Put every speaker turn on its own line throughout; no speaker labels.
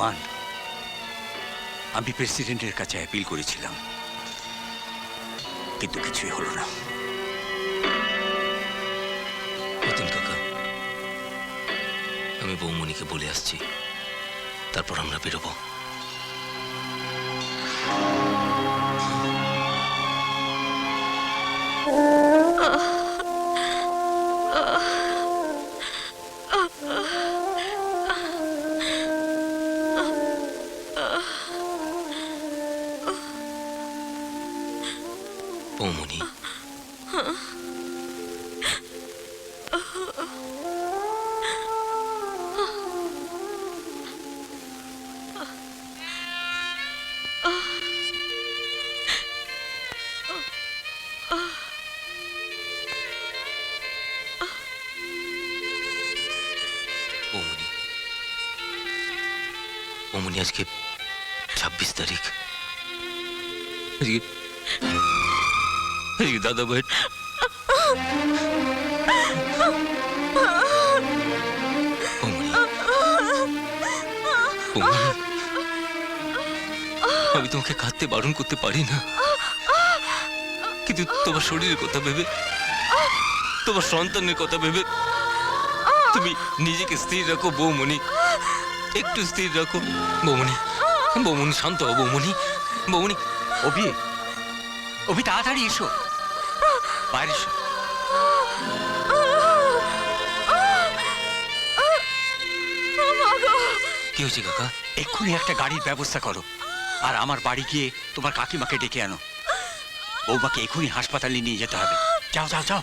ভগবান, আমি প্রেসিডেন্টের কাছে অ্যাপিল করেছিলাম, কিন্তু কিছুই হলো না।
যতীন কাকা, আমি বৌমণিকে বলে আসছি, তারপর আমরা বেরোবো। বৌমণি, বৌমণি, বৌমণি, আজকে 26 তারিখ। আজকে দাদা ভাই আমি তোমাকে কাঁদতে বারণ করতে পারি না, কিন্তু তোমার শরীরের কথা ভেবে, তোমার সন্তানের কথা ভেবে তুমি নিজেকে স্থির রাখো বৌমণি, একটু স্থির রাখো বৌমণি। বৌমণি, শান্ত হও বৌমণি। বৌমণি,
অভি, অভি তাড়াতাড়ি এসো, বাইরে এসো।
কি হয়েছে কাকা?
এক্ষুনি একটা গাড়ির ব্যবস্থা করো, আর আমার বাড়ি গিয়ে তোমার কাকিমাকে ডেকে আনো। বৌমাকে এক্ষুনি হাসপাতালে নিয়ে যেতে হবে। যাও যাও যাও,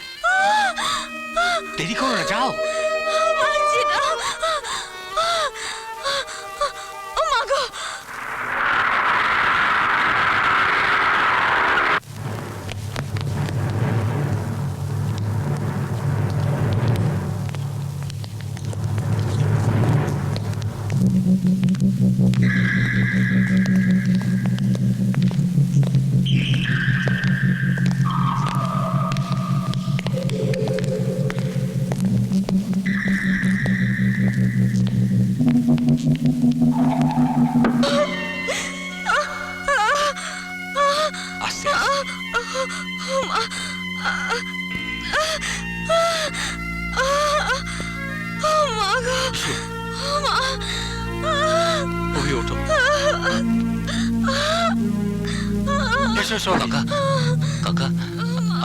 দেরি করো না, যাও। আস্তে অভি, ওঠো। এসো এসো।
কাকা, কাকা,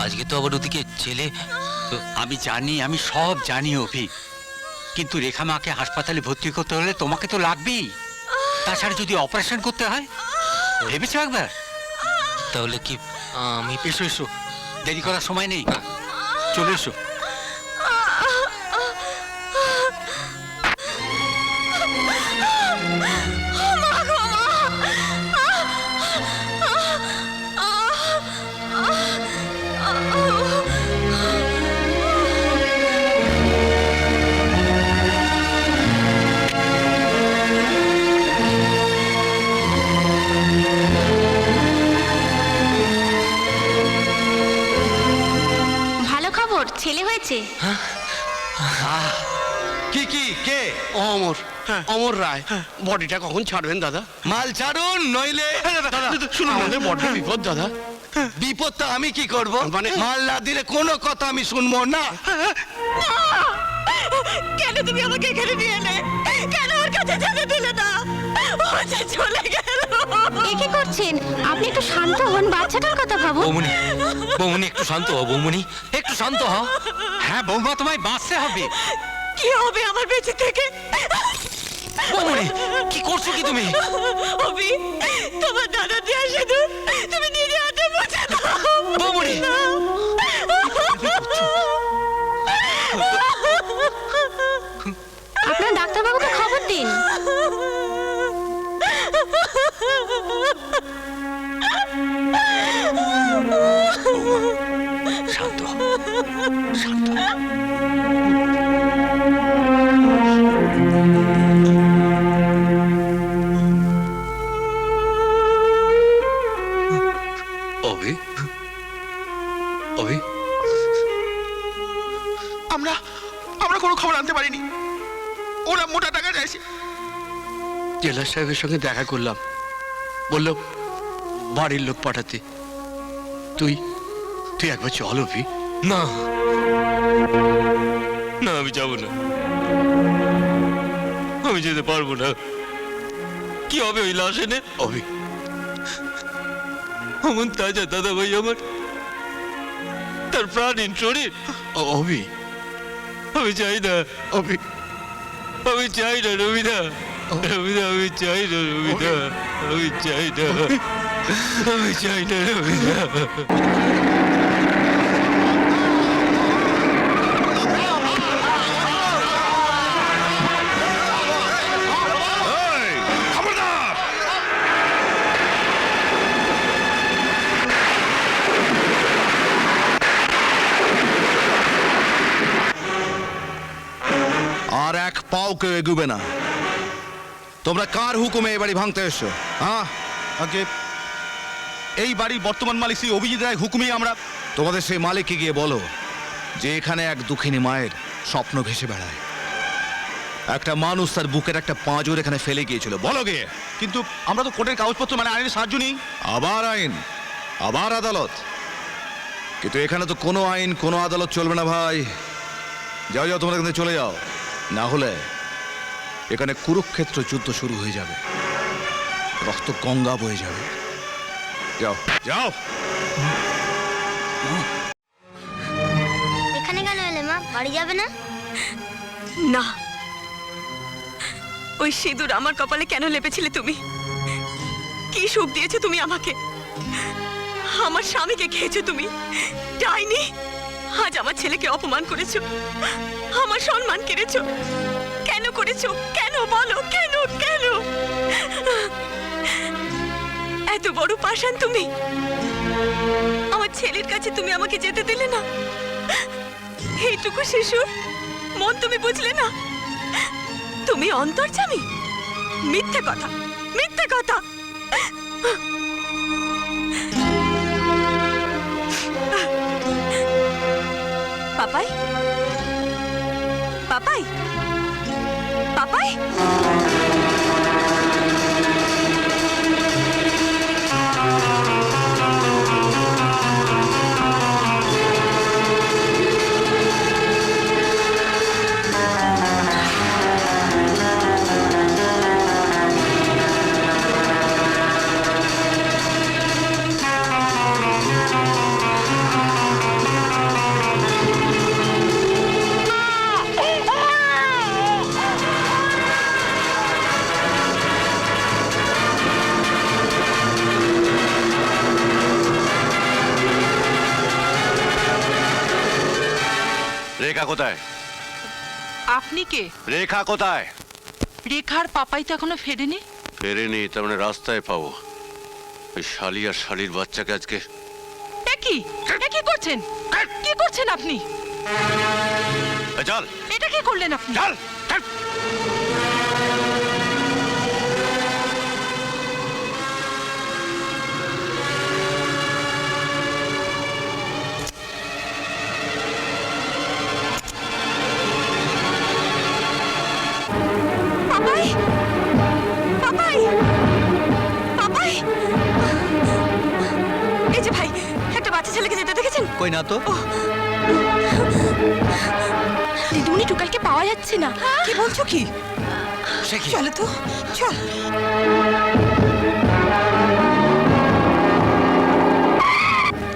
আজকে তো আবার ওদিকে ছেলে।
আমি জানি, আমি সব জানি অভি, কিন্তু রেখা মাকে হাসপাতালে ভর্তি করতে হলে তোমাকে তো লাগবেই। তাছাড়া যদি অপারেশন করতে হয়, ভেবেছো একবার?
তাহলে কি আমি?
এসো এসো, দেরি করার সময় নেই, চলে এসো।
ছেলে হয়েছে।
কি কি কে?
অমর, অমর রায়। বডিটা কখন ছাড়বেন দাদা?
মাল ছাড়ুন, নইলে
শুনুন, আমাদের বড্ড বিপদ দাদা।
বিপদটা আমি কি করব?
মানে
মাল না দিলে কোনো কথা আমি শুনবো না।
কেন তুমি আমাকে এখানে নিয়ে এলে? কেন ওর কাছে যেতে দিলে না? ও যে চলে গেল। কি করছেন আপনি? একটু শান্ত হন, বাচ্চাটার কথা ভাবো।
বৌমণি, বৌমণি, একটু শান্ত হও বৌমণি, একটু শান্ত হও।
হ্যাঁ বৌমা, তোমায় বাঁচতে হবে।
কি হবে আমার বেঁচে থেকে?
বৌমণি, কি করছো কি তুমি?
অভি, তোমার দাদা দিয়ে শুধু তুমি নিজে হাতে মুছে দাও।
বৌমণি,
আপনার ডাক্তারবাবুকে খবর দিন।
শান্ত শান্ত।
অভি, অভি,
আমরা কোনো খবর আনতে পারিনি। ওরা মোটা টাকা চাইছে, জেলার সাহেবের সঙ্গে দেখা করলাম, বললো বাড়ির লোক পাঠাতে। তুই তুই একবার চল অভি।
না না, আমি যাব না, আমি যেতে পারবো না। কি হবে ওই লাশ এনে?
অভি,
অমন তাজা দাদা ভাই আমার, তার প্রাণীন শরীর।
অভি,
আমি চাই না,
অভি,
আমি চাই না রবিদা, রবিদা আমি চাই না, রবিদা আমি চাই না, আমি চাই না রবিদা।
আর এক পাও কেউ এগুবে না। তোমরা কার হুকুমে এই বাড়ি ভাঙতে এসছো? হ্যাঁ, আগে এই বাড়ির বর্তমান মালিক শ্রী অভিজিৎ রায় হুকুমেই আমরা। তোমাদের সেই মালিককে গিয়ে বলো যে এখানে এক দুঃখিনী মায়ের স্বপ্ন ভেসে বেড়ায়। একটা মানুষ তার বুকের একটা পাঁজর এখানে ফেলে গিয়েছিল, বলো গিয়ে। কিন্তু আমরা তো কোর্টের কাগজপত্র মানে আইনের সাহায্য নেই। আবার আইন, আবার আদালত, কিন্তু এখানে তো কোনো আইন কোনো আদালত চলবে না ভাই। যাও যাও, তোমরা এখান থেকে চলে যাও, না হলে এখানে কুরুক্ষেত্র যুদ্ধ শুরু হয়ে যাবে, রক্ত গঙ্গা বয়ে যাবে। যাও যাও।
এখানে কেন এলে মা? বাড়ি যাবে না?
না, ওই সিঁদুর আমার কপালে কেন লেপেছিলে তুমি? কি সুখ দিয়েছো তুমি আমাকে? আমার স্বামীকে খেয়েছো তুমি, ডাইনি। আজ আমার ছেলেকে অপমান করেছো, আমার সম্মান কেড়েছো। কেন করেছো? কেন বলো, কেন কেন? এত বড় পাষাণ তুমি, আমার ছেলের কাছে তুমি আমাকে যেতে দিলে না। এইটুকু শিশুর মন তুমি বুঝলে না। তুমি অন্তর্যামী। মিথ্যে কথা, মিথ্যে কথা। পাপাই, পাপাই, পাপাই।
রেখা কোথায়?
আপনি কে?
রেখা কোথায়?
রেখার পাপাই তো এখনো ফেরেনি।
ফেরেনি, তার মানে রাস্তায় পাবো। ওই শালি আর শালির বাচ্চাকে আজকে।
এ কি করছেন? কি করছেন আপনি?
চল।
এটা কি করলেন আপনি?
চল।
পাপাই, পাপাই, পাপাই। এই যে ভাই, একটা বাচ্চা ছেলেকে যেতে দেখেছেন?
কই না তো।
দিদিমণি টুকালকে পাওয়া যাচ্ছে না।
কি বলছো কি?
সে কি?
চলো তো, চল।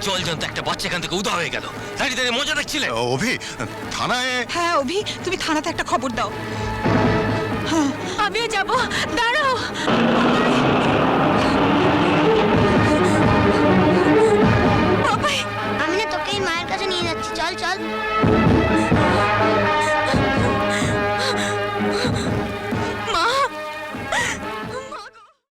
জল জানতো একটা বাচ্চা এখান থেকে উদা হয়ে গেল, দাঁড়িয়ে দাঁড়িয়ে মজা দেখছিলে।
অভি, থানায়।
হ্যাঁ অভি, তুমি থানাতে একটা খবর দাও।
আমিও যাব, দাঁড়াও।